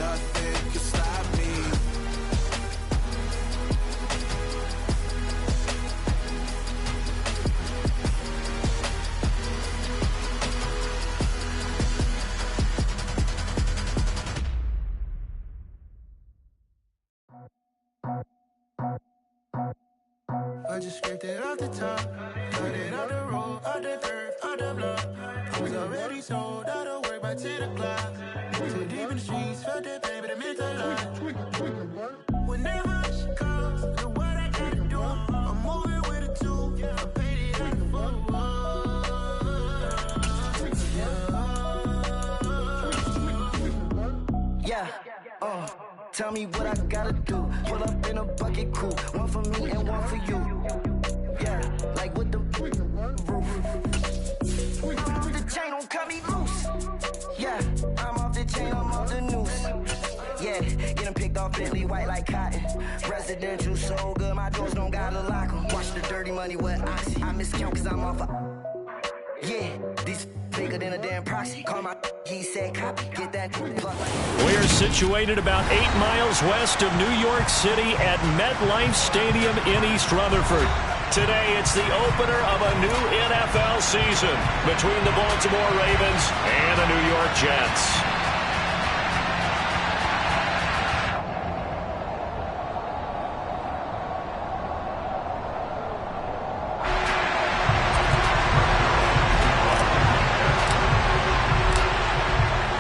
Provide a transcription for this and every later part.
nothing can stop me. I just scraped it off the top, cut it off the road, off the dirt, off the block. Was already sold, out of work by 10 o'clock. Too deep in the streets, felt that baby, that meant a lot. Whenever she calls, know what I gotta do. I'm moving with a two, I paid it out the phone. Yeah, tell me what I gotta do. Pull up in a bucket crew, one for me and one for you. Yeah, like with the roof. The chain don't cut me loose. Yeah, I'm off the chain, I'm off the noose. Yeah, getting picked off Bentley white like cotton. Residential so good, my doors don't gotta lock 'em. Watch the dirty money with oxy. I miscount cause I'm off a. Yeah, these bigger than a damn proxy. Call my he said copy, get that plug. We're situated about 8 miles west of New York City at MetLife Stadium in East Rutherford. Today, it's the opener of a new NFL season between the Baltimore Ravens and the New York Jets.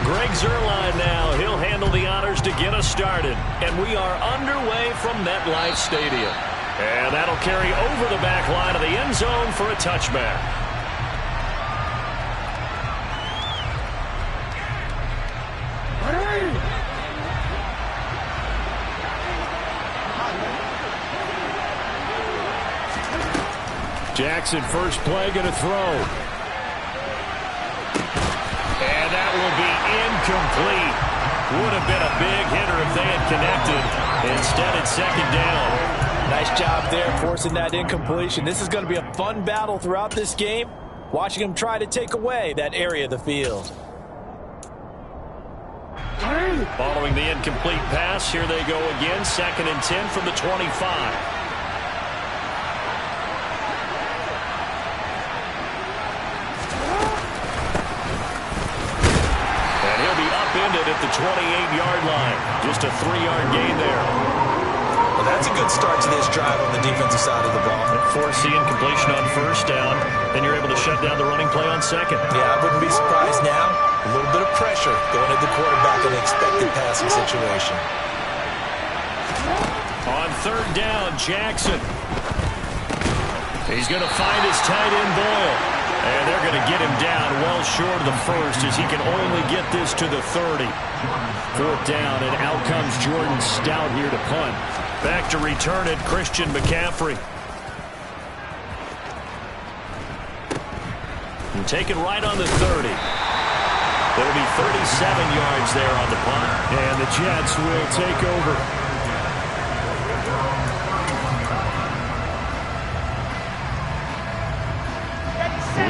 Greg Zuerlein now. He'll handle the honors to get us started. And we are underway from MetLife Stadium. And that'll carry over the back line of the end zone for a touchback. Jackson, first play, going to throw. And that will be incomplete. Would have been a big hitter if they had connected. Instead, it's second down. Nice job there forcing that incompletion. This is going to be a fun battle throughout this game. Watching him try to take away that area of the field. Following the incomplete pass, here they go again. 2nd and 10 from the 25. Ended at the 28-yard line. Just a 3-yard gain there. Well, that's a good start to this drive on the defensive side of the ball. Force the incompletion on first down, then you're able to shut down the running play on second. Yeah, I wouldn't be surprised now. A little bit of pressure going at the quarterback in an expected passing situation. On 3rd down, Jackson. He's going to find his tight end, Boyle. And they're going to get him down well short of the first as he can only get this to the 30. 4th down, and out comes Jordan Stout here to punt. Back to return it, Christian McCaffrey. And take it right on the 30. There'll be 37 yards there on the punt. And the Jets will take over.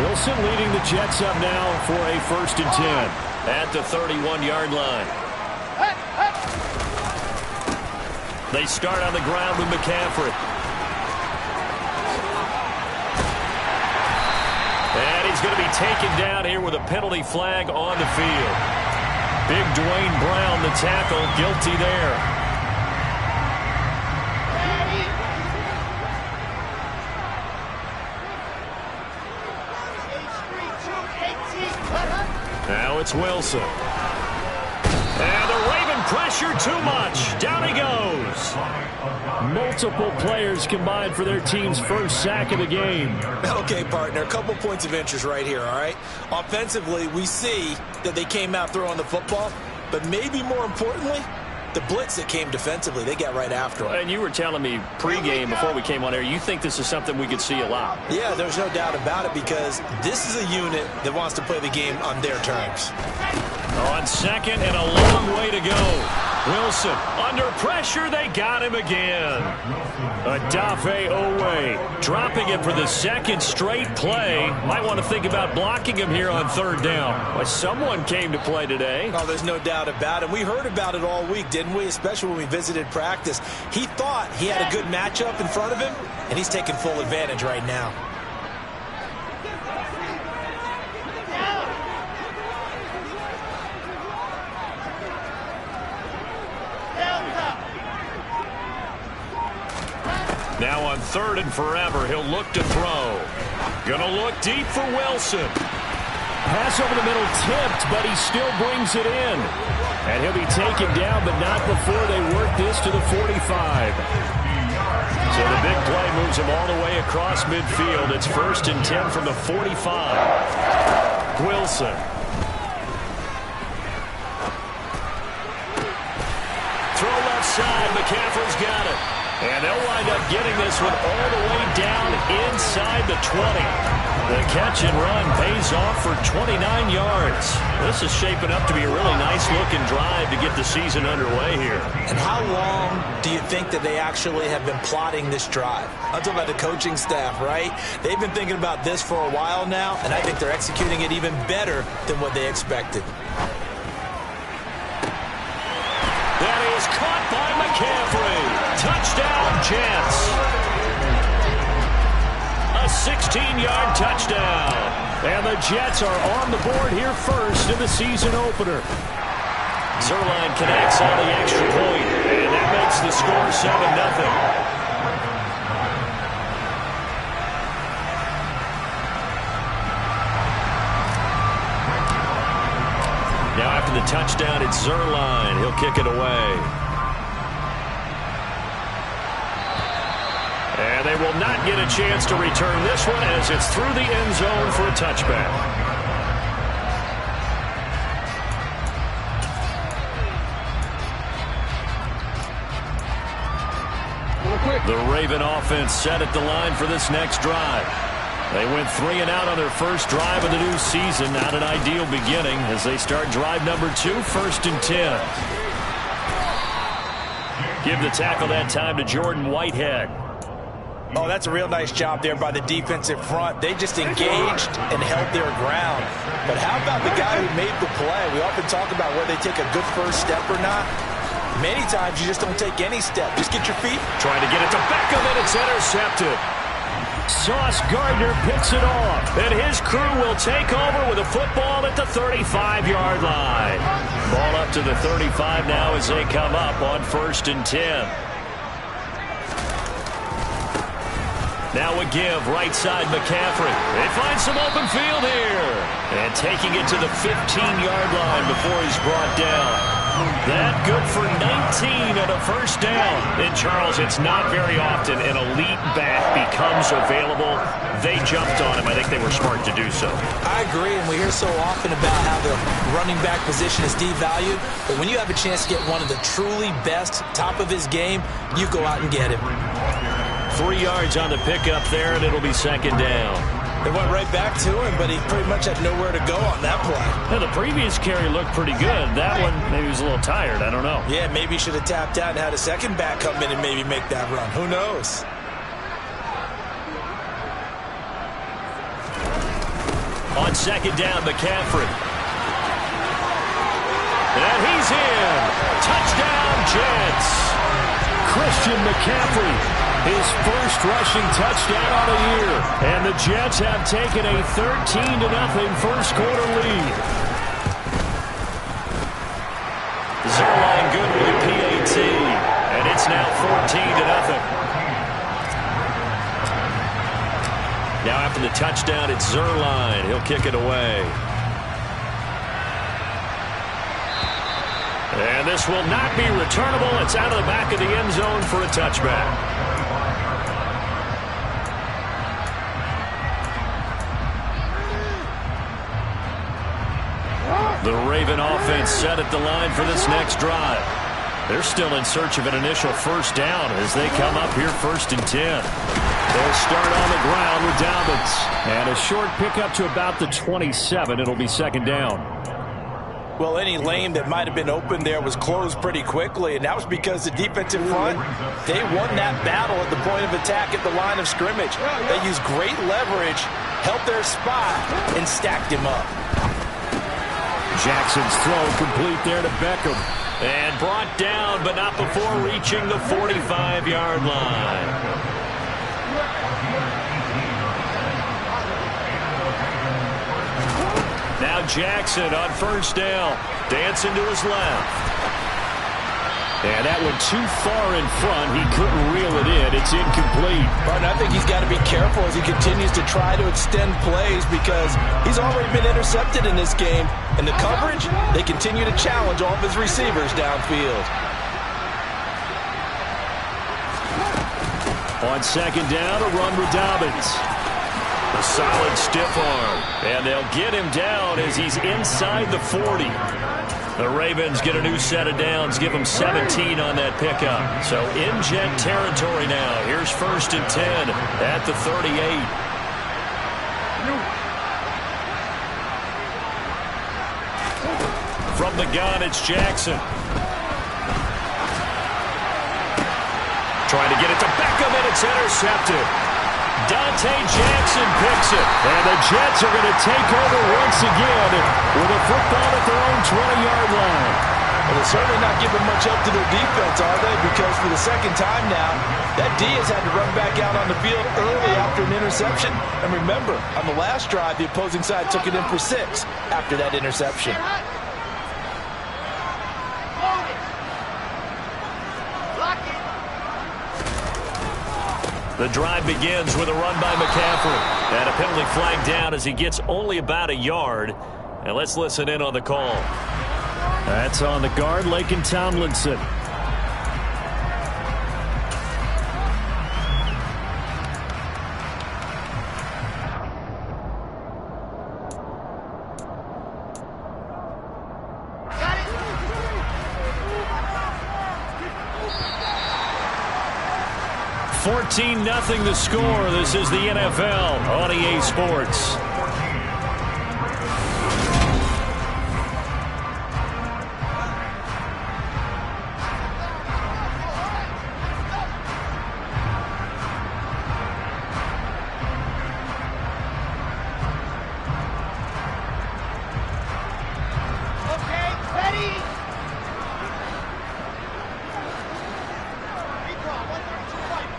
Wilson leading the Jets up now for a 1st and 10 at the 31-yard line. They start on the ground with McCaffrey. And he's going to be taken down here with a penalty flag on the field. Big Dwayne Brown, the tackle, guilty there. Now it's Wilson. And the Raven pressure too much. Down he goes. Multiple players combined for their team's first sack of the game. Okay, partner, a couple points of interest right here, all right? Offensively, we see that they came out throwing the football, but maybe more importantly, the blitz that came defensively, they got right after him. And you were telling me pregame before we came on air, you think this is something we could see a lot. Yeah, there's no doubt about it because this is a unit that wants to play the game on their terms. On second and a long way to go. Wilson, under pressure, they got him again. Odafe Owe dropping it for the second straight play. Might want to think about blocking him here on third down. Well, someone came to play today. Oh, there's no doubt about it. We heard about it all week, didn't we? Especially when we visited practice. He thought he had a good matchup in front of him, and he's taking full advantage right now. Now on third and forever, he'll look to throw. Gonna look deep for Wilson. Pass over the middle tipped, but he still brings it in. And he'll be taken down, but not before they work this to the 45. So the big play moves him all the way across midfield. It's 1st and 10 from the 45. Wilson. Throw left side. McCaffrey's got it. And they'll wind up getting this one all the way down inside the 20. The catch and run pays off for 29 yards. This is shaping up to be a really nice-looking drive to get the season underway here. And how long do you think that they actually have been plotting this drive? I'm talking about the coaching staff, right? They've been thinking about this for a while now, and I think they're executing it even better than what they expected. That is caught by McCaffrey. Touchdown, Jets. A 16-yard touchdown. And the Jets are on the board here first in the season opener. Zerline connects on the extra point, and that makes the score 7-0. Now after the touchdown, it's Zerline. He'll kick it away. And they will not get a chance to return this one as it's through the end zone for a touchback. The Raven offense set at the line for this next drive. They went 3 and out on their first drive of the new season. Not an ideal beginning as they start drive number 2, 1st and 10. Give the tackle that time to Jordan Whitehead. Oh, that's a real nice job there by the defensive front. They just engaged and held their ground. But how about the guy who made the play? We often talk about whether they take a good first step or not. Many times you just don't take any step. Just get your feet. Trying to get it to Beckham, and it's intercepted. Sauce Gardner picks it off, and his crew will take over with a football at the 35-yard line. Ball up to the 35 now as they come up on 1st and 10. Now a give, right side McCaffrey. They find some open field here. And taking it to the 15-yard line before he's brought down. That good for 19 and a first down. And Charles, it's not very often an elite back becomes available. They jumped on him. I think they were smart to do so. I agree, and we hear so often about how the running back position is devalued. But when you have a chance to get one of the truly best, top of his game, you go out and get him. 3 yards on the pickup there, and it'll be 2nd down. They went right back to him, but he pretty much had nowhere to go on that play. Now, the previous carry looked pretty good. That one, maybe he was a little tired. I don't know. Yeah, maybe he should have tapped out and had a second back come in and maybe make that run. Who knows? On 2nd down, McCaffrey. And he's in. Touchdown, Jets. Christian McCaffrey. His first rushing touchdown on the year. And the Jets have taken a 13-0 first quarter lead. Zerline good with a PAT. And it's now 14-0. Now after the touchdown, it's Zerline. He'll kick it away. And this will not be returnable. It's out of the back of the end zone for a touchback. The Raven offense set at the line for this next drive. They're still in search of an initial first down as they come up here 1st and 10. They'll start on the ground with Dobbins. And a short pickup to about the 27. It'll be 2nd down. Well, any lane that might have been open there was closed pretty quickly, and that was because the defensive front, they won that battle at the point of attack at the line of scrimmage. They used great leverage, held their spot, and stacked him up. Jackson's throw complete there to Beckham. And brought down, but not before reaching the 45-yard line. Now Jackson on first down. Dancing to his left. And that went too far in front. He couldn't reel it in. It's incomplete. But I think he's got to be careful as he continues to try to extend plays because he's already been intercepted in this game. And the coverage, they continue to challenge all of his receivers downfield. On second down, a run with Dobbins. A solid stiff arm. And they'll get him down as he's inside the 40. The Ravens get a new set of downs, give them 17 on that pickup. So in Jet territory now. Here's 1st and 10 at the 38. From the gun, it's Jackson. Trying to get it to Beckham, and it's intercepted. Dante Jackson picks it, and the Jets are going to take over once again with a football at their own 20-yard line. Well, they're certainly not giving much help to their defense, are they? Because for the second time now, that D has had to run back out on the field early after an interception. And remember, on the last drive, the opposing side took it in for 6 after that interception. The drive begins with a run by McCaffrey. And a penalty flag down as he gets only about a yard. And let's listen in on the call. That's on the guard, Laken Tomlinson. Got it. 14-0 the score. This is the NFL on EA Sports. Okay, ready. Recall, 132 right.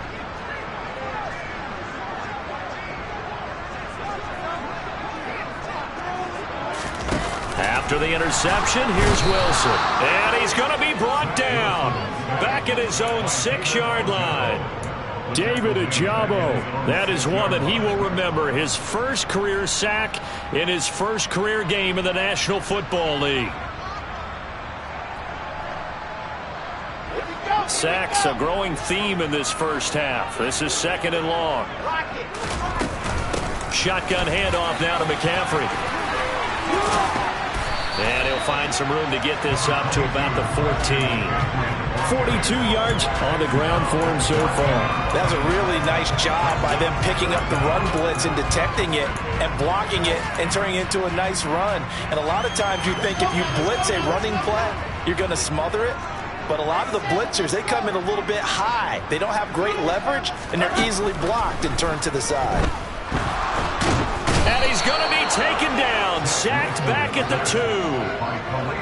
After the interception, here's Wilson. And he's going to be brought down. Back at his own 6-yard line. David Ojabo. That is one that he will remember. His first career sack in his first career game in the National Football League. Sacks, a growing theme in this first half. This is 2nd and long. Shotgun handoff now to McCaffrey. And he'll find some room to get this up to about the 14. 42 yards on the ground for him so far. That's a really nice job by them picking up the run blitz and detecting it and blocking it and turning it into a nice run. And a lot of times you think if you blitz a running play, you're going to smother it. But a lot of the blitzers, they come in a little bit high. They don't have great leverage, and they're easily blocked and turned to the side. And he's going to be taken down, sacked back at the 2.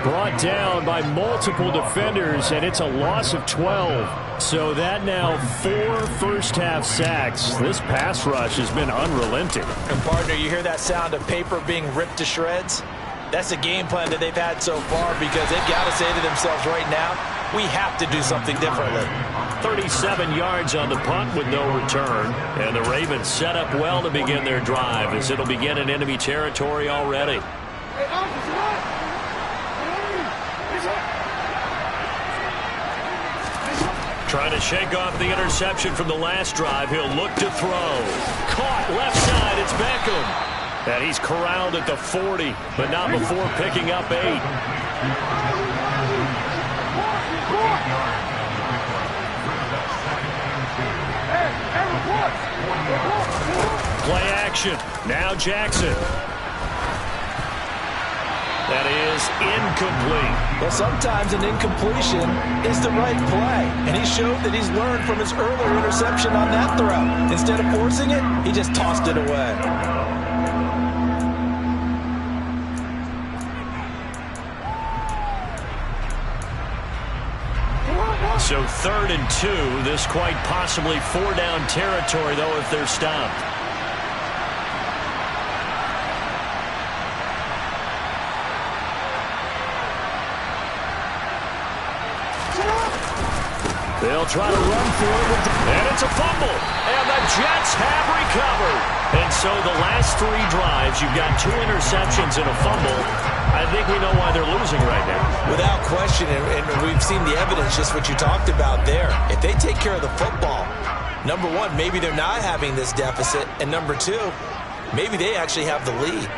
Brought down by multiple defenders, and it's a loss of 12. So that now 4 first-half sacks. This pass rush has been unrelenting. And, partner, you hear that sound of paper being ripped to shreds? That's a game plan that they've had so far because they've got to say to themselves right now, we have to do something differently. 37 yards on the punt with no return. And the Ravens set up well to begin their drive as it'll begin in enemy territory already. Trying to shake off the interception from the last drive. He'll look to throw. Caught left side. It's Beckham. And he's corralled at the 40, but not before picking up 8. Play action. Now Jackson. That is incomplete. Well, sometimes an incompletion is the right play, and he showed that he's learned from his earlier interception on that throw. Instead of forcing it, he just tossed it away. So 3rd and 2. This quite possibly 4-down territory, though, if they're stopped. They'll try to run for it, and it's a fumble. And the Jets have recovered. And so the last 3 drives, you've got 2 interceptions and a fumble. I think we know why they're losing right now. Without question, and we've seen the evidence, just what you talked about there. If they take care of the football, number one, maybe they're not having this deficit, and number 2, maybe they actually have the lead.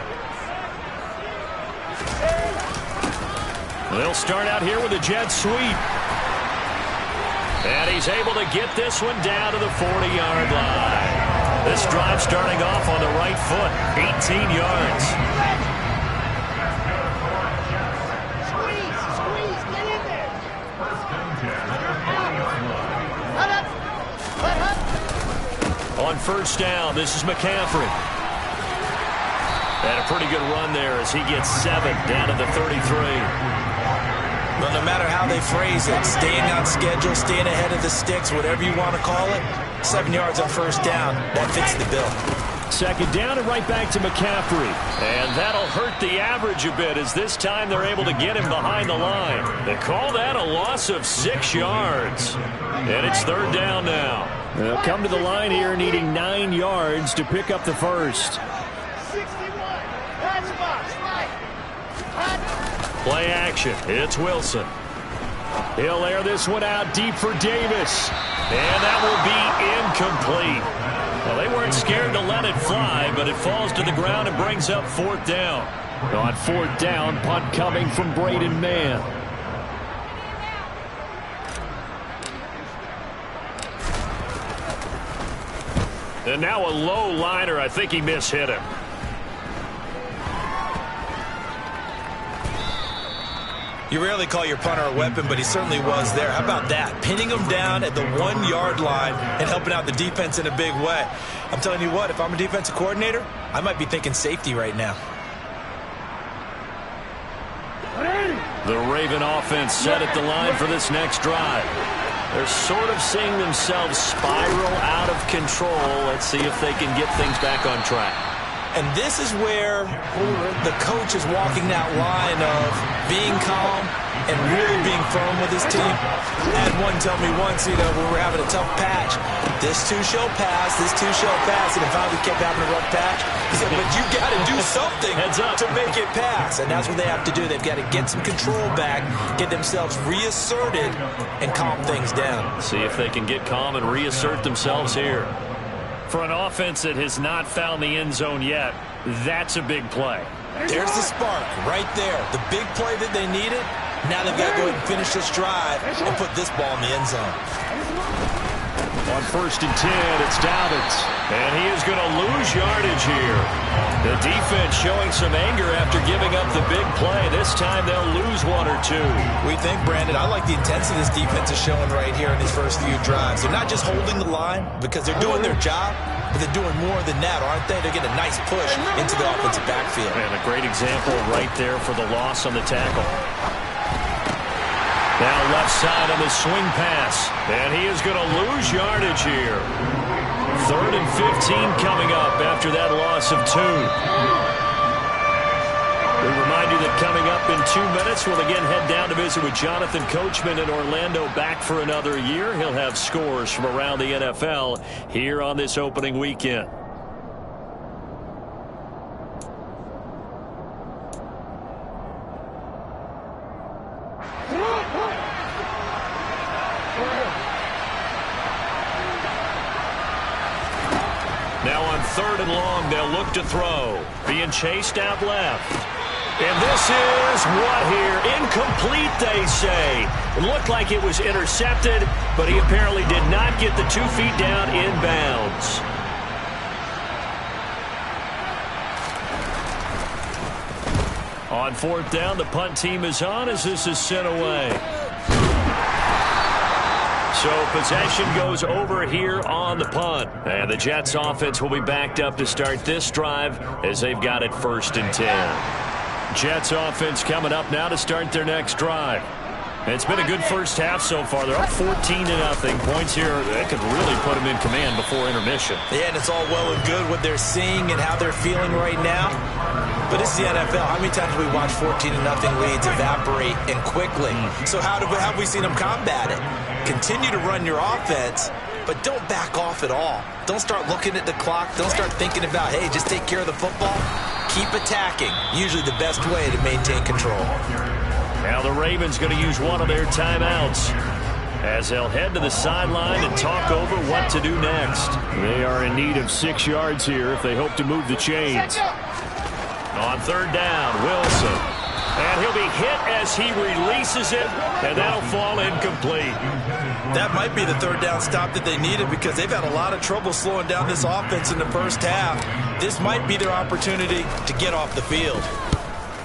They'll start out here with a jet sweep. And he's able to get this one down to the 40-yard line. This drive starting off on the right foot, 18 yards. Squeeze, get in there. On first down, this is McCaffrey. And a pretty good run there as he gets 7 down to the 33. Well, no matter how they phrase it, staying on schedule, staying ahead of the sticks, whatever you want to call it, 7 yards on first down, that fits the bill. 2nd down and right back to McCaffrey. And that'll hurt the average a bit as this time they're able to get him behind the line. They call that a loss of 6 yards. And it's 3rd down now. They'll come to the line here needing 9 yards to pick up the first. 61. That's box. Right. Play action. It's Wilson. He'll air this one out deep for Davis. And that will be incomplete. Well, they weren't scared to let it fly, but it falls to the ground and brings up 4th down. On 4th down, punt coming from Braden Mann. And now a low liner. I think he mishit him. You rarely call your punter a weapon, but he certainly was there. How about that? Pinning him down at the 1-yard line and helping out the defense in a big way. I'm telling you what, if I'm a defensive coordinator, I might be thinking safety right now. The Raven offense set at the line for this next drive. They're sort of seeing themselves spiral out of control. Let's see if they can get things back on track. And this is where the coach is walking that line of being calm and really being firm with his team. I had one tell me once, when we were having a tough patch, this too shall pass, this too shall pass, and if I kept having a rough patch, he said, but you got to do something to make it pass. And that's what they have to do. They've got to get some control back, get themselves reasserted, and calm things down. See if they can get calm and reassert themselves here. For an offense that has not found the end zone yet, that's a big play. There's the spark right there. The big play that they needed. Now they've got to go ahead and finish this drive and put this ball in the end zone. On 1st and 10, it's Dobbins. And he is going to lose yardage here. The defense showing some anger after giving up the big play. This time they'll lose 1 or 2. We think, Brandon, I like the intensity this defense is showing right here in these first few drives. They're not just holding the line because they're doing their job, but they're doing more than that, aren't they? They're getting a nice push into the offensive backfield. And a great example right there for the loss on the tackle. Now left side on the swing pass. And he is going to lose yardage here. 3rd and 15 coming up after that loss of 2. We remind you that coming up in 2 minutes, we'll again head down to visit with Jonathan Coachman in Orlando, back for another year. He'll have scores from around the NFL here on this opening weekend. Now on 3rd and long, they'll look to throw. Being chased out left. And this is what here? Incomplete, they say. It looked like it was intercepted, but he apparently did not get the 2 feet down inbounds. On fourth down, the punt team is on as this is sent away. So possession goes over here on the punt. And the Jets offense will be backed up to start this drive as they've got it 1st and 10. Jets offense coming up now to start their next drive. It's been a good first half so far. They're up 14-0. Points here that could really put them in command before intermission. Yeah, and it's all well and good what they're seeing and how they're feeling right now. But it's the NFL. How many times have we watched 14-0 leads evaporate and quickly? So how have we seen them combat it? Continue to run your offense, but don't back off at all. Don't start looking at the clock. Don't start thinking about, hey, just take care of the football. Keep attacking. Usually the best way to maintain control. Now the Ravens going to use one of their timeouts as they'll head to the sideline and talk over what to do next. They are in need of 6 yards here if they hope to move the chains. On third down, Wilson. And he'll be hit as he releases it, and that'll fall incomplete. That might be the third down stop that they needed because they've had a lot of trouble slowing down this offense in the first half. This might be their opportunity to get off the field.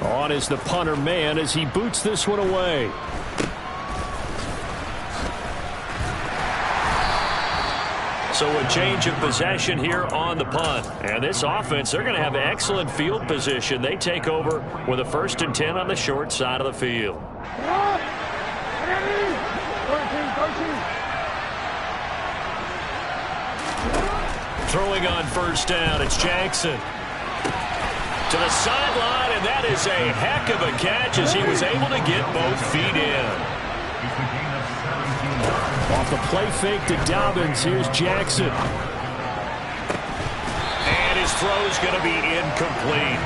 On is the punter man as he boots this one away. So a change of possession here on the punt. And this offense, they're going to have excellent field position. They take over with a 1st and 10 on the short side of the field. Throwing on first down, it's Jackson. To the sideline, and that is a heck of a catch as he was able to get both feet in. Off the play fake to Dobbins, here's Jackson. And his throw's going to be incomplete.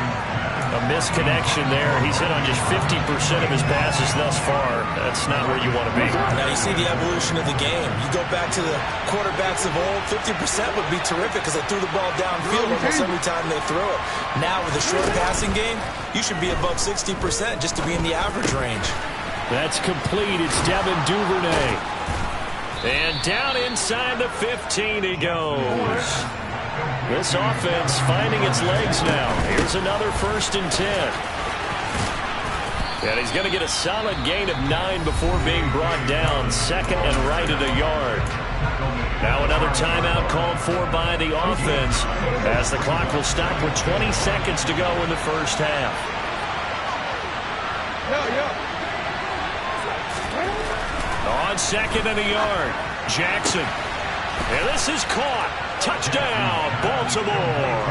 A misconnection there. He's hit on just 50% of his passes thus far. That's not where you want to be. Now you see the evolution of the game. You go back to the quarterbacks of old, 50% would be terrific because they threw the ball downfield almost every time they threw it. Now with a short passing game, you should be above 60% just to be in the average range. That's complete. It's Devin Duvernay. And down inside the 15 he goes. This offense finding its legs now. Here's another 1st and 10. And he's going to get a solid gain of 9 before being brought down. 2nd and right at a yard. Now another timeout called for by the offense as the clock will stop with 20 seconds to go in the first half. On 2nd and a yard, Jackson. And this is caught. Touchdown, Baltimore.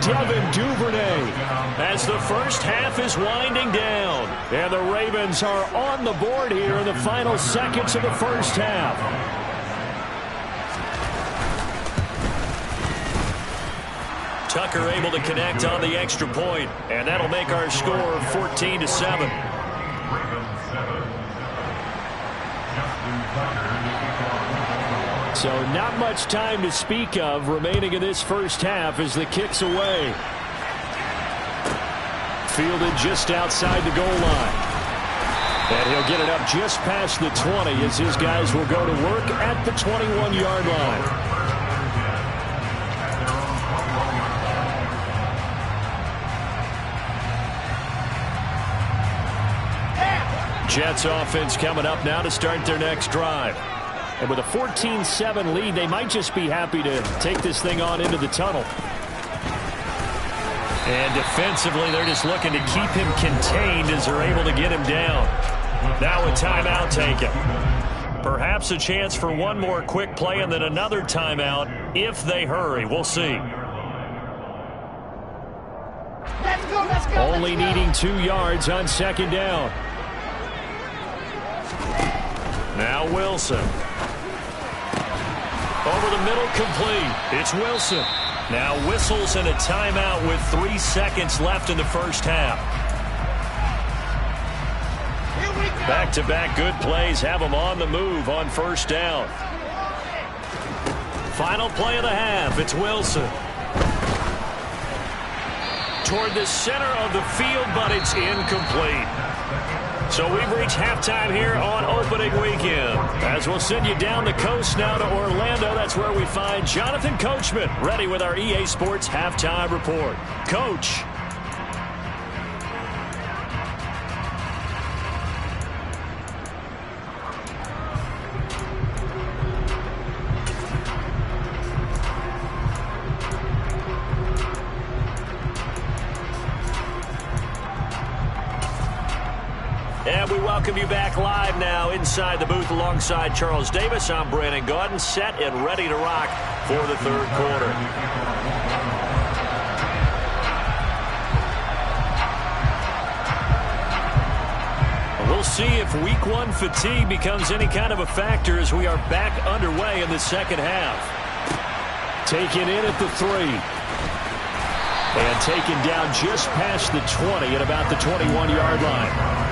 Devin Duvernay as the first half is winding down. And the Ravens are on the board here in the final seconds of the first half. Tucker able to connect on the extra point, and that'll make our score 14-7. So not much time to speak of remaining in this first half as the kick's away. Fielded just outside the goal line. And he'll get it up just past the 20 as his guys will go to work at the 21-yard line. Jets offense coming up now to start their next drive. And with a 14-7 lead, they might just be happy to take this thing on into the tunnel. And defensively, they're just looking to keep him contained as they're able to get him down. Now a timeout taken. Perhaps a chance for one more quick play and then another timeout if they hurry. We'll see. Let's go, Only needing 2 yards on 2nd down. Now Wilson. Over the middle, complete. It's Wilson. Now whistles and a timeout with 3 seconds left in the first half. Back-to-back good plays have them on the move on first down. Final play of the half. It's Wilson. Toward the center of the field, but it's incomplete. So we've reached halftime here on opening weekend. As we'll send you down the coast now to Orlando. That's where we find Jonathan Coachman ready with our EA Sports halftime report. Coach. welcome you back live now inside the booth alongside Charles Davis. I'm Brandon Gaudin, set and ready to rock for the third quarter. We'll see if week one fatigue becomes any kind of a factor as we are back underway in the second half. Taken in at the 3. And taken down just past the 20 at about the 21-yard line.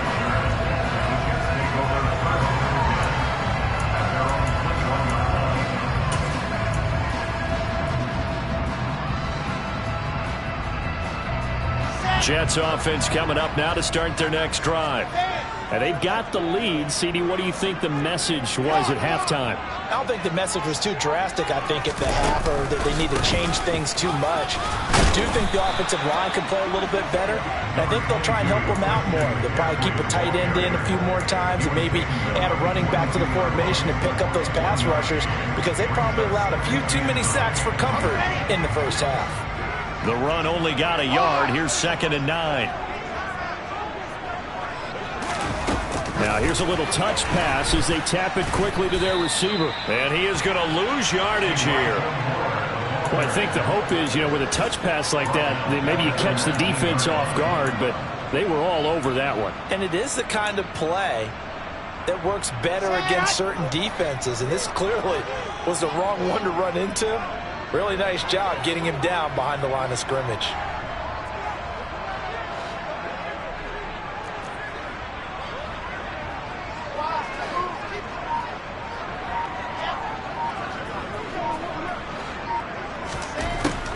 Jets offense coming up now to start their next drive. And they've got the lead. CD, what do you think the message was at halftime? I don't think the message was too drastic, I think, at the half, or that they need to change things too much. I do think the offensive line can play a little bit better, and I think they'll try and help them out more. They'll probably keep a tight end in a few more times and maybe add a running back to the formation and pick up those pass rushers, because they probably allowed a few too many sacks for comfort in the first half. The run only got a yard. Here's 2nd and 9. Now here's a little touch pass as they tap it quickly to their receiver. And he is going to lose yardage here. Well, I think the hope is, with a touch pass like that, maybe you catch the defense off guard, but they were all over that one. And it is the kind of play that works better against certain defenses, and this clearly was the wrong one to run into. Really nice job getting him down behind the line of scrimmage.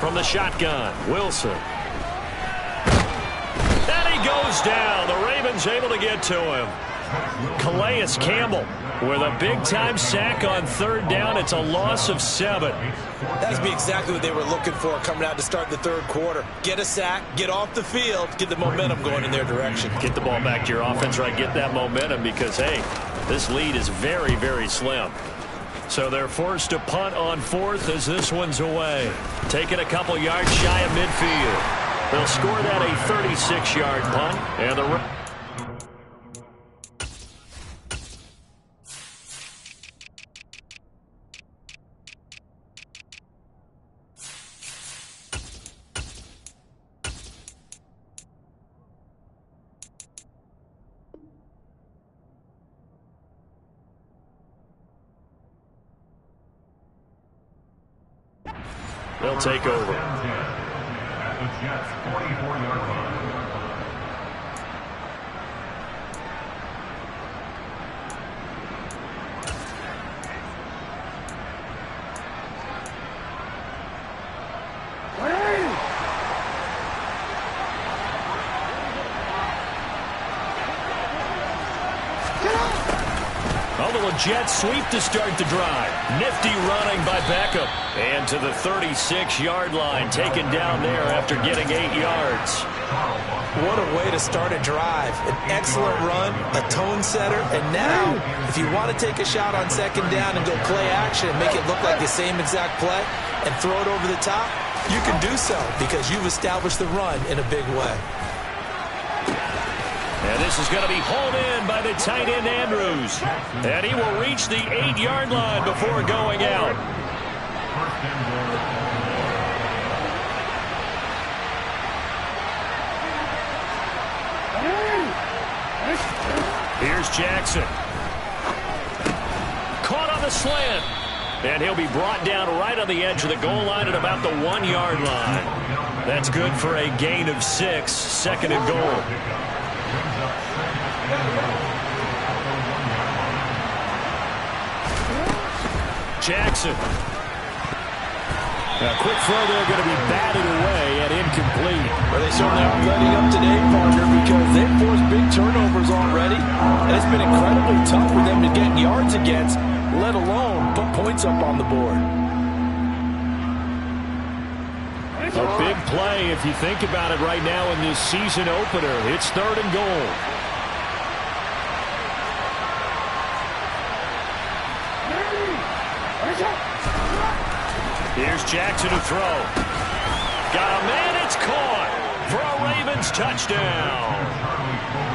From the shotgun, Wilson. And he goes down. The Ravens able to get to him. Calais Campbell with a big-time sack on 3rd down. It's a loss of 7. That would be exactly what they were looking for coming out to start the third quarter. Get a sack, get off the field, get the momentum going in their direction. Get the ball back to your offense, right? Get that momentum because, hey, this lead is very, very slim. So they're forced to punt on 4th as this one's away. Taking a couple yards shy of midfield. They'll score that a 36-yard punt. And the they'll take over. At the Jets' 44-yard line. Jets sweep to start the drive. Nifty running by Beckham. And to the 36-yard line, taken down there after getting 8 yards. What a way to start a drive. An excellent run, a tone setter, and now, if you want to take a shot on 2nd down and go play action and make it look like the same exact play and throw it over the top, you can do so because you've established the run in a big way. And this is going to be hauled in by the tight end Andrews. And he will reach the 8-yard line before going out. Here's Jackson. Caught on the slant. And he'll be brought down right on the edge of the goal line at about the 1-yard line. That's good for a gain of 6, 2nd and goal. Jackson. A quick throw there going to be batted away and incomplete. Well, they certainly aren't letting up today, partner, because they've forced big turnovers already. And it's been incredibly tough for them to get yards against, let alone put points up on the board. A big play if you think about it right now in this season opener. It's 3rd and goal. Here's Jackson to throw. Got a man, it's caught for a Ravens touchdown.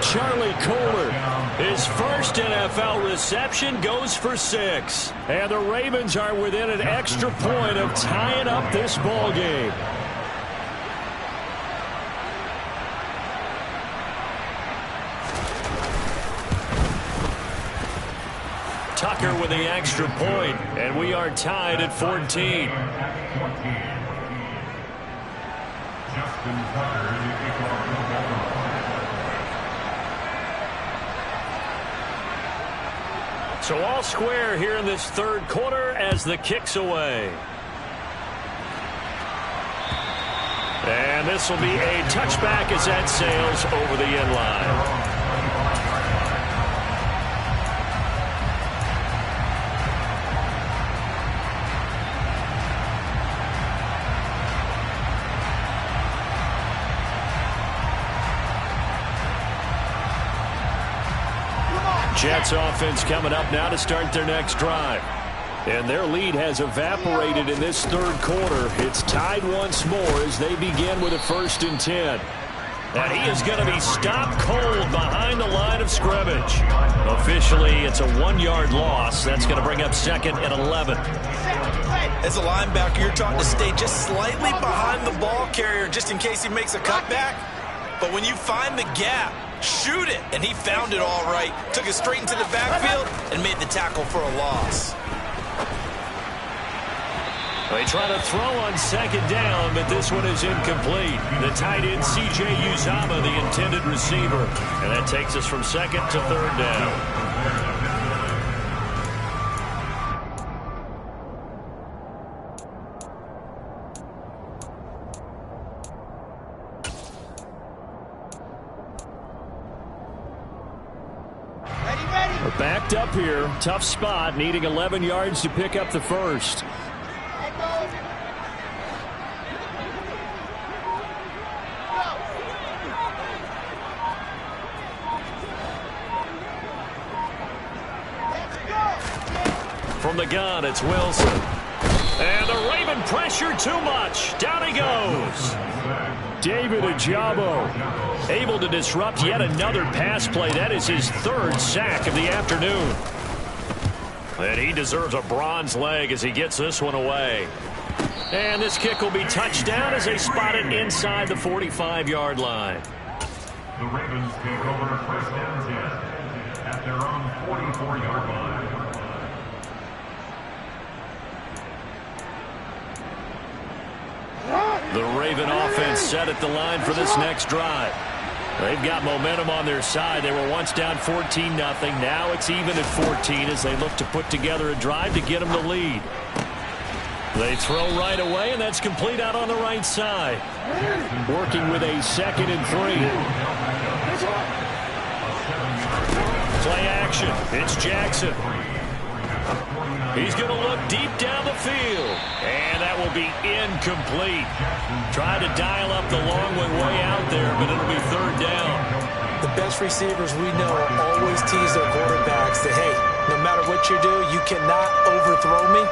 Charlie Kohler, his first NFL reception, goes for 6. And the Ravens are within an extra point of tying up this ball game. Tucker with the extra point, and we are tied at 14. So all square here in this third quarter as the kick's away. And this will be a touchback as that sails over the end line. Jets offense coming up now to start their next drive. And their lead has evaporated in this third quarter. It's tied once more as they begin with a 1st and 10. And he is going to be stopped cold behind the line of scrimmage. Officially, it's a 1-yard loss. That's going to bring up 2nd and 11. As a linebacker, you're taught to stay just slightly behind the ball carrier just in case he makes a cutback. But when you find the gap, shoot it. And he found it all right. Took it straight into the backfield and made the tackle for a loss. They try to throw on 2nd down, but this one is incomplete. The tight end, C.J. Uzomah, the intended receiver. And that takes us from 2nd to 3rd down. We're backed up here. Tough spot, needing 11 yards to pick up the first. From the gun, it's Wilson. And the Raven pressure too much. Down he goes. David Ojabo able to disrupt yet another pass play. That is his 3rd sack of the afternoon. And he deserves a bronze leg as he gets this one away. And this kick will be touchdown as they spot it inside the 45-yard line. The Ravens take over 1st and 10 at their own 44-yard line. The Raven offense set at the line for this next drive. They've got momentum on their side. They were once down 14-0. Now it's even at 14 as they look to put together a drive to get them the lead. They throw right away, and that's complete out on the right side. Working with a 2nd and 3. Play action. It's Jackson. He's going to look deep down the field. And that will be incomplete. Try to dial up the long way out there, but it'll be 3rd down. The best receivers we know always tease their quarterbacks that, hey, no matter what you do, you cannot overthrow me.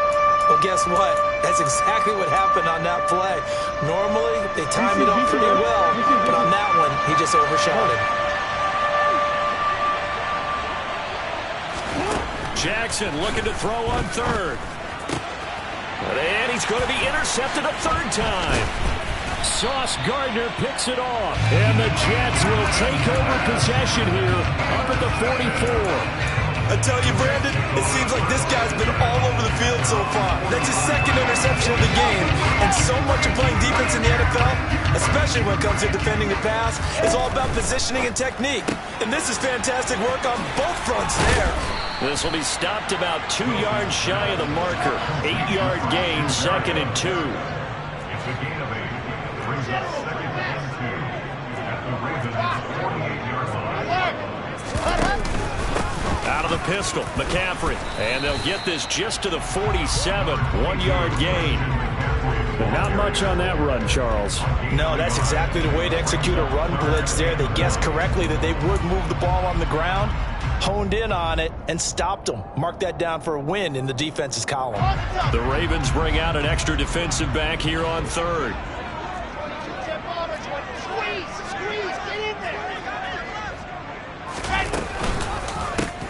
Well, guess what? That's exactly what happened on that play. Normally, they time it up pretty well, but on that one, he just overshot it. Jackson looking to throw on 3rd. And he's going to be intercepted a 3rd time. Sauce Gardner picks it off. And the Jets will take over possession here up at the 44. I tell you, Brandon, it seems like this guy's been all over the field so far. That's his 2nd interception of the game. And so much of playing defense in the NFL, especially when it comes to defending the pass, is all about positioning and technique. And this is fantastic work on both fronts there. This will be stopped about 2 yards shy of the marker. 8-yard gain, 2nd and 2. It's a gain of 8. Brings up 2nd and 2 at the Ravens 48-yard line. Out of the pistol, McCaffrey. And they'll get this just to the 47. 1-yard gain. But not much on that run, Charles. No, that's exactly the way to execute a run blitz there. They guessed correctly that they would move the ball on the ground, honed in on it, and stopped them. Mark that down for a win in the defense's column. The Ravens bring out an extra defensive back here on 3rd.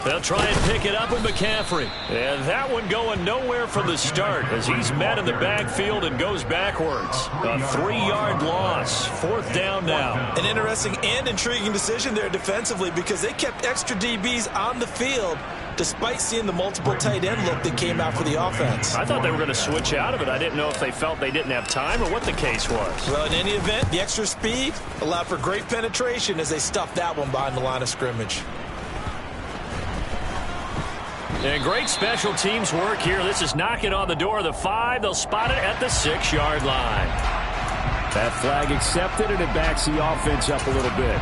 They'll try and pick it up with McCaffrey. And that one going nowhere from the start as he's met in the backfield and goes backwards. A 3-yard loss. 4th down now. An interesting and intriguing decision there defensively because they kept extra DBs on the field despite seeing the multiple tight end look that came out for the offense. I thought they were going to switch out of it. I didn't know if they felt they didn't have time or what the case was. Well, in any event, the extra speed allowed for great penetration as they stuffed that one behind the line of scrimmage. And great special teams work here. This is knocking on the door of the 5. They'll spot it at the 6-yard line. That flag accepted, and it backs the offense up a little bit.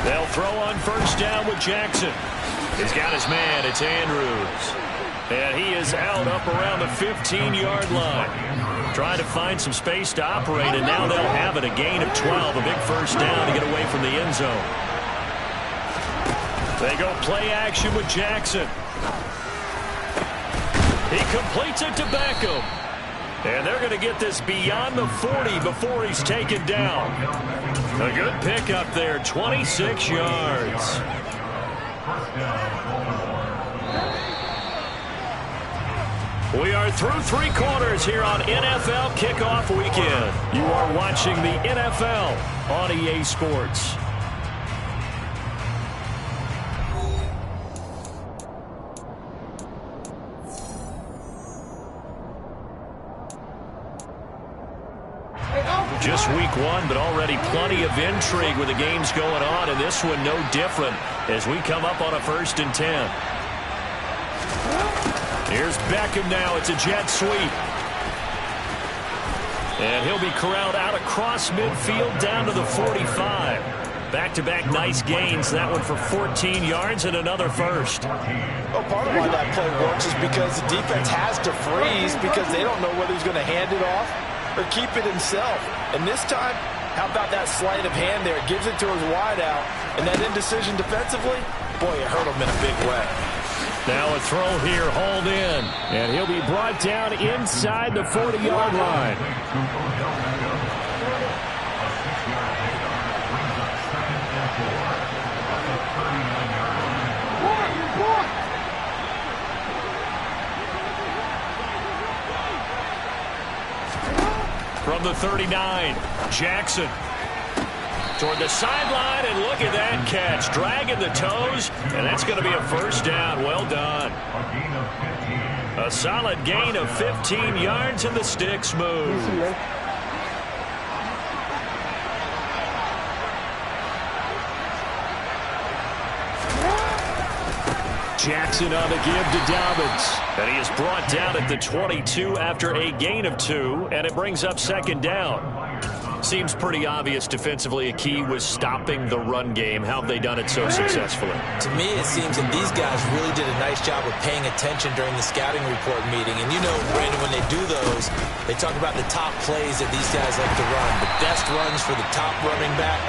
They'll throw on 1st down with Jackson. He's got his man. It's Andrews. And he is out up around the 15-yard line. Trying to find some space to operate, and now they'll have it. A gain of 12. A big 1st down to get away from the end zone. They go play action with Jackson. He completes it to Beckham. And they're going to get this beyond the 40 before he's taken down. A good pickup there, 26 yards. We are through 3 quarters here on NFL Kickoff Weekend. You are watching the NFL on EA Sports. Just week 1, but already plenty of intrigue with the games going on, and this one no different as we come up on a 1st and 10. Here's Beckham now. It's a jet sweep. And he'll be corralled out across midfield down to the 45. Back-to-back nice gains. That one for 14 yards and another 1st. Well, part of why that play works is because the defense has to freeze because they don't know whether he's going to hand it off or keep it himself. And this time, how about that sleight of hand there? It gives it to his wideout. And that indecision defensively, boy, it hurt him in a big way. Now a throw here, hauled in. And he'll be brought down inside the 40-yard line. From the 39, Jackson toward the sideline, and look at that catch. Dragging the toes, and that's going to be a 1st down. Well done. A solid gain of 15 yards, and the sticks move. Jackson on the give to Dobbins. And he is brought down at the 22 after a gain of 2, and it brings up 2nd down. Seems pretty obvious defensively a key was stopping the run game. How have they done it so successfully? To me, it seems that these guys really did a nice job of paying attention during the scouting report meeting. And you know, Brandon, when they do those, they talk about the top plays that these guys like to run. The best runs for the top running back,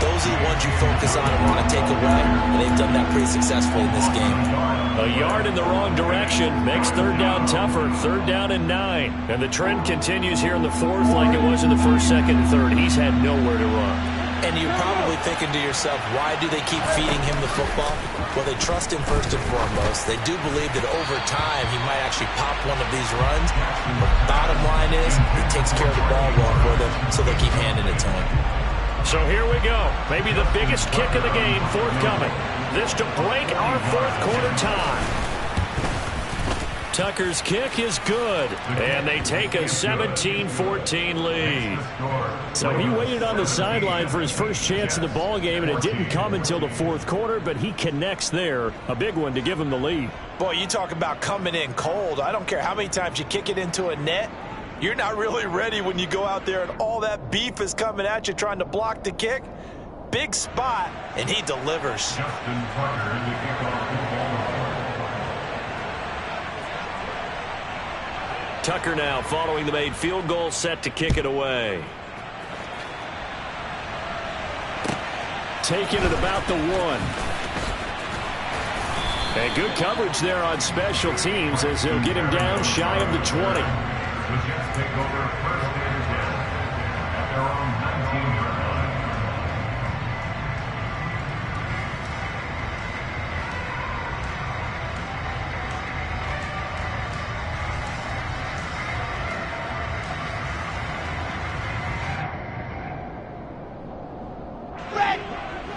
those are the ones you focus on and want to take away. And they've done that pretty successfully in this game. A yard in the wrong direction makes 3rd down tougher. 3rd down and 9. And the trend continues here in the 4th like it was in the 1st, 2nd, and 3rd. He's had nowhere to run. And you're probably thinking to yourself, why do they keep feeding him the football? Well, they trust him first and foremost. They do believe that over time he might actually pop one of these runs. But bottom line is, he takes care of the ball well for them, so they keep handing it to him. So here we go. Maybe the biggest kick of the game forthcoming. This to break our 4th quarter tie. Tucker's kick is good, and they take a 17-14 lead. So he waited on the sideline for his first chance in the ball game, and it didn't come until the 4th quarter, but he connects there. A big one to give him the lead. Boy, you talk about coming in cold. I don't care how many times you kick it into a net. You're not really ready when you go out there and all that beef is coming at you trying to block the kick. Big spot, and he delivers. Tucker now following the made field goal, set to kick it away. taken at about the 1. And good coverage there on special teams as they'll get him down shy of the 20. The Jets take over first and 10 at their own 19-yard line.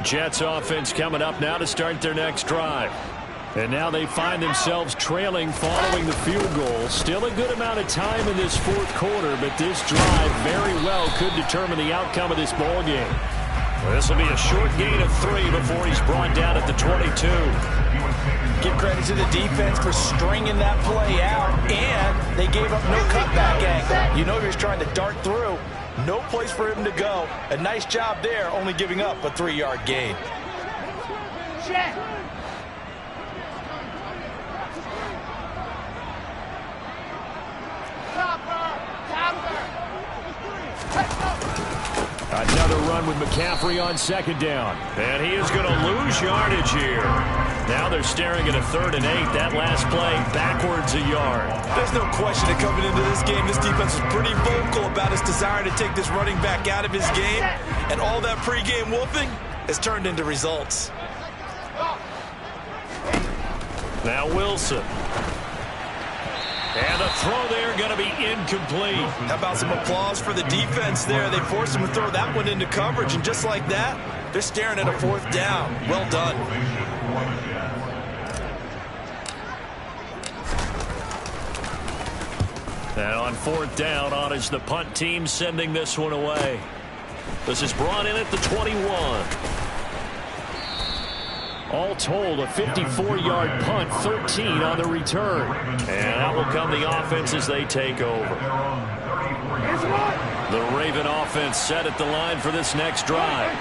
Jets offense coming up now to start their next drive. And now they find themselves trailing following the field goal. Still a good amount of time in this fourth quarter, but this drive very well could determine the outcome of this ball game. Well, this will be a short gain of 3 before he's brought down at the 22. Give credit to the defense for stringing that play out, and they gave up no cutback angle. You know he was trying to dart through. No place for him to go. A nice job there, only giving up a 3-yard gain. Another run with McCaffrey on second down. And he is going to lose yardage here. Now they're staring at a 3rd and 8. That last play backwards a yard. There's no question that coming into this game, this defense was pretty vocal about its desire to take this running back out of his game. And all that pregame whooping has turned into results. Now Wilson. And the throw there going to be incomplete. How about some applause for the defense there? They forced him to throw that one into coverage, and just like that, they're staring at a 4th down. Well done. And on 4th down, on is the punt team sending this one away. This is brought in at the 21. All told, a 54-yard punt, 13 on the return. And out will come the offense as they take over. The Raven offense set at the line for this next drive.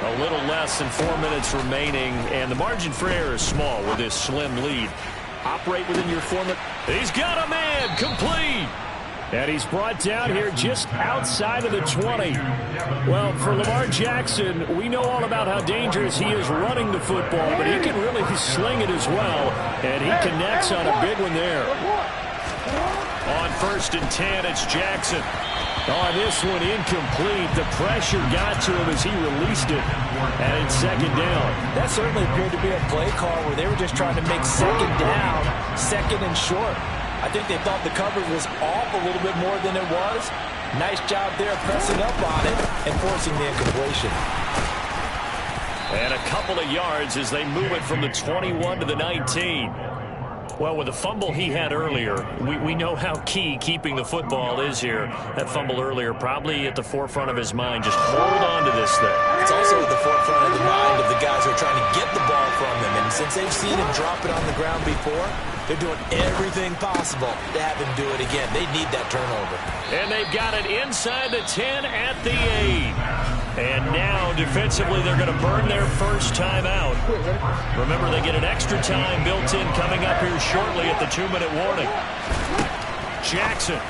A little less than 4 minutes remaining, and the margin for error is small with this slim lead. Operate within your 4 minutes. He's got a man, complete. And he's brought down here just outside of the 20. Well, for Lamar Jackson, we know all about how dangerous he is running the football, but he can really sling it as well, and he connects on a big one there. On 1st and 10, it's Jackson. On this one, incomplete. The pressure got to him as he released it. And it's 2nd down. That certainly appeared to be a play call where they were just trying to make 2nd down, 2nd and short. I think they thought the coverage was off a little bit more than it was. Nice job there pressing up on it and forcing the incompletion. And a couple of yards as they move it from the 21 to the 19. Well, with the fumble he had earlier, we know how key keeping the football is here. That fumble earlier probably at the forefront of his mind. Just hold on to this thing. It's also at the forefront of the mind of the guys who are trying to get the ball from him. And since they've seen him drop it on the ground before, they're doing everything possible to have him do it again. They need that turnover. And they've got it inside the 10 at the 8. And now, defensively, they're going to burn their first time out. Remember, they get an extra time built in coming up here shortly at the 2-minute warning. Jackson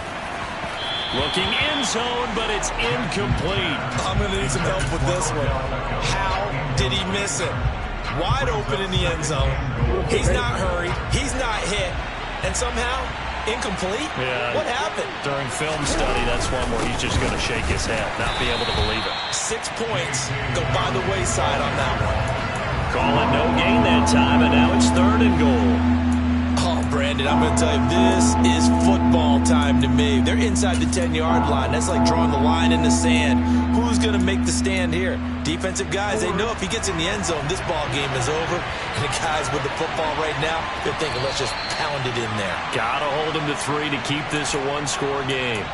looking end zone, but it's incomplete. I'm going to need some help with this one. How did he miss it? Wide open in the end zone. He's not hurried. He's not hit. And somehow, incomplete? Yeah. What happened? During film study, that's one where he's just going to shake his head, not be able to believe it. 6 points go by the wayside on that one. Calling no gain that time, and now it's 3rd and goal. Oh, Brandon, I'm going to tell you, this is football time to me. They're inside the 10-yard line. That's like drawing the line in the sand. Who's going to make the stand here? Defensive guys, they know if he gets in the end zone, this ball game is over. And the guys with the football right now, they're thinking, let's just pound it in there. Got to hold him to 3 to keep this a 1-score game.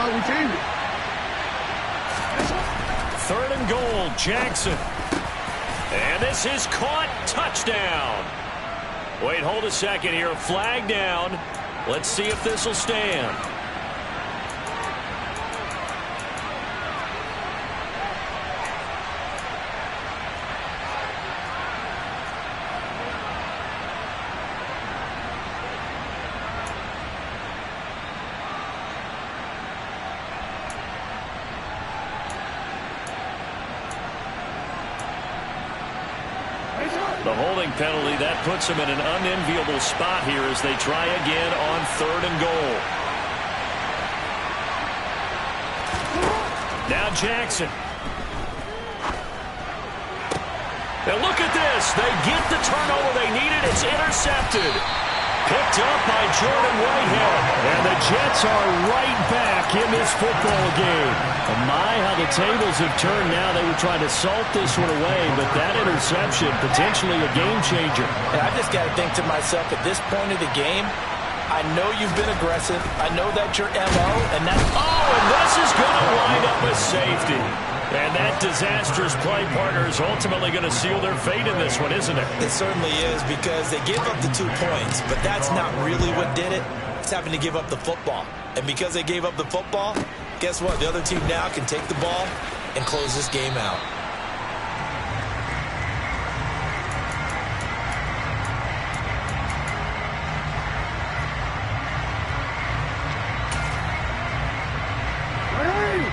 We changed it. 3rd and goal, Jackson. And this is caught. Touchdown. Wait, hold a second here. Flag down. Let's see if this will stand. The holding penalty, that puts them in an unenviable spot here as they try again on 3rd and goal. Now Jackson. And look at this. They get the turnover they needed. It's intercepted. Picked up by Jordan Whitehead. And the Jets are right back in this football game. Oh my, how the tables have turned now. They were trying to salt this one away, but that interception, potentially a game changer. And I just got to think to myself, at this point of the game, I know you've been aggressive. I know that's your MO. And this is going to wind up with safety. And that disastrous play partner is ultimately going to seal their fate in this one, isn't it? It certainly is, because they gave up the 2 points, but that's not really what did it. It's having to give up the football. And because they gave up the football, guess what? The other team now can take the ball and close this game out.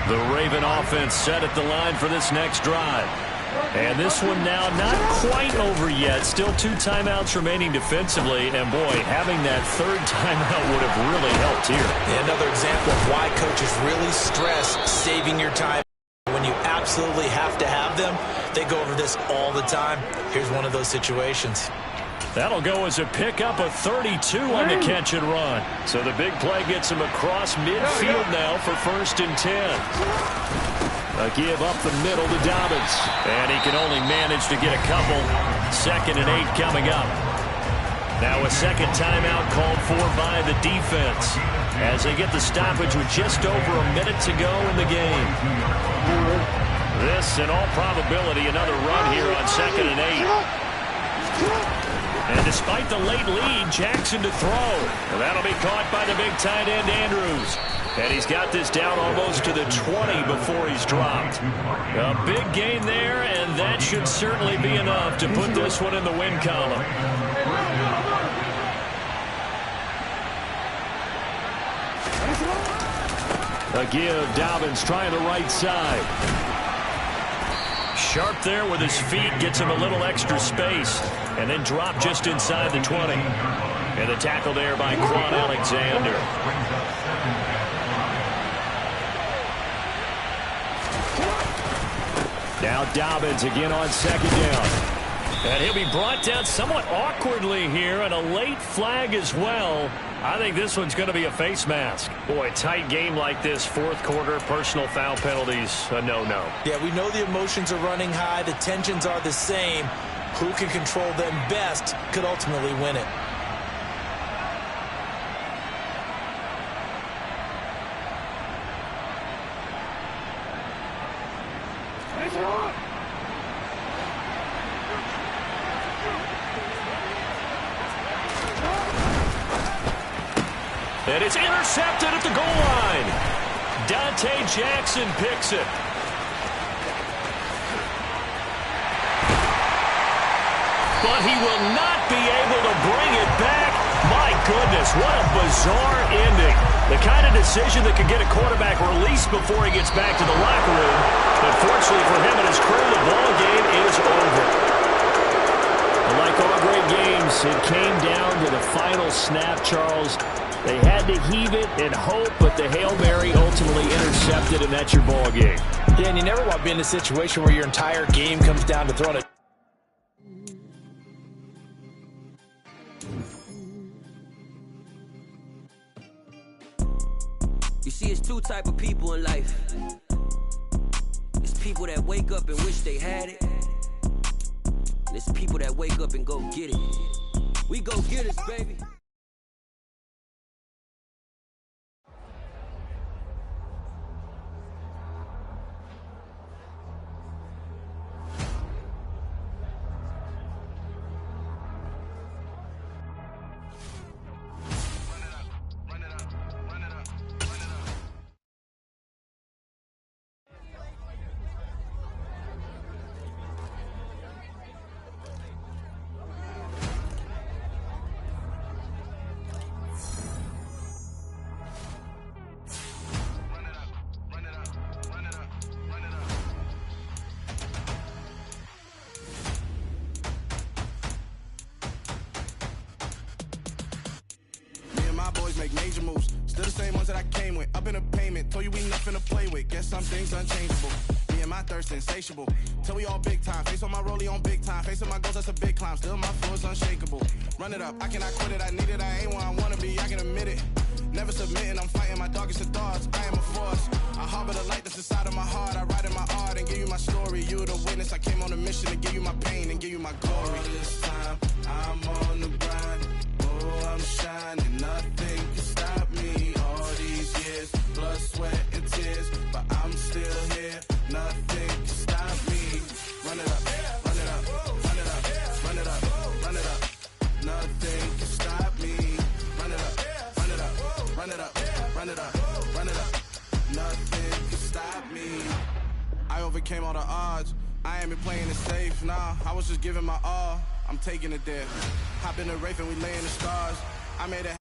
The Raven offense set at the line for this next drive. And this one now not quite over yet. Still 2 timeouts remaining defensively. And, boy, having that 3rd timeout would have really helped here. Another example of why coaches really stress saving your time. When you absolutely have to have them, they go over this all the time. Here's one of those situations. That'll go as a pickup of 32 on the catch and run. So the big play gets him across midfield now for 1st and 10. A give up the middle to Dobbins. And he can only manage to get a couple. 2nd and 8 coming up. Now a second timeout called for by the defense as they get the stoppage with just over a minute to go in the game. This, in all probability, another run here on 2nd and 8. And despite the late lead, Jackson to throw. And that'll be caught by the big tight end, Andrews. And he's got this down almost to the 20 before he's dropped. A big gain there, and that should certainly be enough to put this one in the win column. A give, Dobbins trying the right side. Sharp there with his feet, gets him a little extra space, and then drop just inside the 20. And the tackle there by Quan Alexander. Now Dobbins again on 2nd down. And he'll be brought down somewhat awkwardly here, and a late flag as well. I think this one's going to be a face mask. Boy, tight game like this, 4th quarter, personal foul penalties, a no-no. Yeah, we know the emotions are running high. The tensions are the same. Who can control them best could ultimately win it. And it's intercepted at the goal line. Dante Jackson picks it. But he will not be able to bring it back. My goodness, what a bizarre ending. The kind of decision that could get a quarterback released before he gets back to the locker room. But fortunately for him and his crew, the ball game is over. Like all great games, it came down to the final snap, Charles. They had to heave it and hope, but the Hail Mary ultimately intercepted, and that's your ball game. Yeah, and you never want to be in a situation where your entire game comes down to throwing it. You see, it's 2 type of people in life. It's people that wake up and wish they had it. And it's people that wake up and go get it. We go get it, baby. make major moves. Still the same ones that I came with. Up in a payment, told you we nothing to play with. Guess some things unchangeable. Me and my thirst insatiable. Till we all big time. Face on my rollie on big time. Face on my goals, that's a big climb. Still my flow is unshakable. Run it up, I cannot quit it. I need it, I ain't where I wanna be, I can admit it. Never submitting, I'm fighting my darkest of thoughts. I am a force. I harbor the light that's inside of my heart. I write in my art and give you my story. You the witness. I came on a mission to give you my pain and give you my glory. All this time, I'm on the grind. Oh, I'm shining. Nothing can stop me. All these years, blood, sweat, and tears. But I'm still here. Nothing can stop me. Run it up, run it up, run it up, run it up, run it up. Nothing can stop me. Run it up. Run it up, run it up, run it up. Nothing can stop me. I overcame all the odds. I ain't been playing it safe, nah. I was just giving my all. I'm taking it there. Hop in the Wraith and we laying the stars. I made it